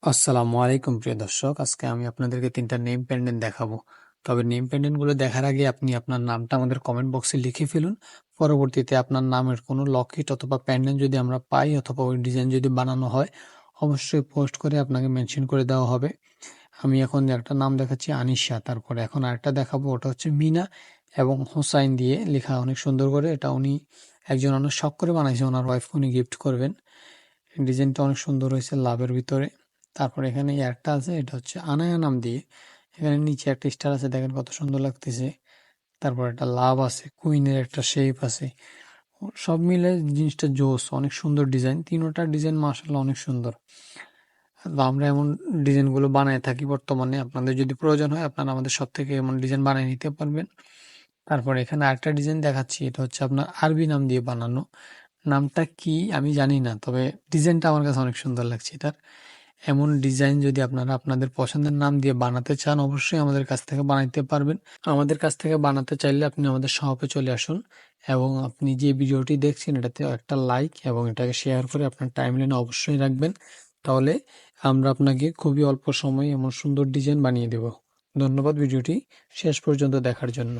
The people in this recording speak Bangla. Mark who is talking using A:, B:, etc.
A: আসসালামু আলাইকুম প্রিয় দর্শক, আজকে আমি আপনাদেরকে ৩টা নেম পেন্ডেন্ট দেখাবো। তবে নেম পেন্ডেন্ট গুলো দেখার আগে আপনি আপনার নামটা আমাদের কমেন্ট বক্সে লিখে ফেলুন। পরবর্তীতে আপনার নামের কোনো লকেট অথবা পেন্ডেন্ট যদি আমরা পাই অথবা ওই ডিজাইন যদি বানানো হয়, অবশ্যই পোস্ট করে আপনাকে মেনশন করে দেওয়া হবে। আমি এখন একটা নাম দেখাচ্ছি আনিশা, তারপরে এখন আরেকটা দেখাবো, ওটা হচ্ছে মিনা এবং হোসাইন দিয়ে লেখা, অনেক সুন্দর করে। এটা উনি একজন অনেক শখ করে বানাইছে, ওনার ওয়াইফ উনি গিফট করবেন। ডিজাইনটা অনেক সুন্দর হয়েছে লাভের ভিতরে। তারপর এখানে একটা আছে, এটা হচ্ছে আনায়া নাম দিয়ে। এখানে নিচে একটা স্টার আছে, দেখেন কত সুন্দর লাগতেছে। তারপর একটা লাভ আছে, কুইনের একটা শেপ আছে। সব মিলে জিনিসটা জোস, অনেক সুন্দর ডিজাইন। তিনোটা ডিজাইন মাশাআল্লাহ অনেক সুন্দর। তো আমরা এমন ডিজাইনগুলো বানায় থাকি বর্তমানে। আপনাদের যদি প্রয়োজন হয় আপনারা আমাদের সব থেকে এমন ডিজাইন বানিয়ে নিতে পারবেন। তারপর এখানে আরেকটা ডিজাইন দেখাচ্ছি, এটা হচ্ছে আপনার আরবি নাম দিয়ে বানানো। নামটা কি আমি জানি না, তবে ডিজাইনটা আমার কাছে অনেক সুন্দর লাগছে এটার। এমন ডিজাইন যদি আপনারা আপনাদের পছন্দের নাম দিয়ে বানাতে চান, অবশ্যই আমাদের কাছ থেকে বানাইতে পারবেন। আমাদের কাছ থেকে বানাতে চাইলে আপনি আমাদের শপে চলে আসুন এবং আপনি যে ভিডিওটি দেখছেন এটাতে একটা লাইক এবং এটাকে শেয়ার করে আপনার টাইমলাইনে অবশ্যই রাখবেন। তাহলে আমরা আপনাকে খুবই অল্প সময়ে এমন সুন্দর ডিজাইন বানিয়ে দেব। ধন্যবাদ ভিডিওটি শেষ পর্যন্ত দেখার জন্য।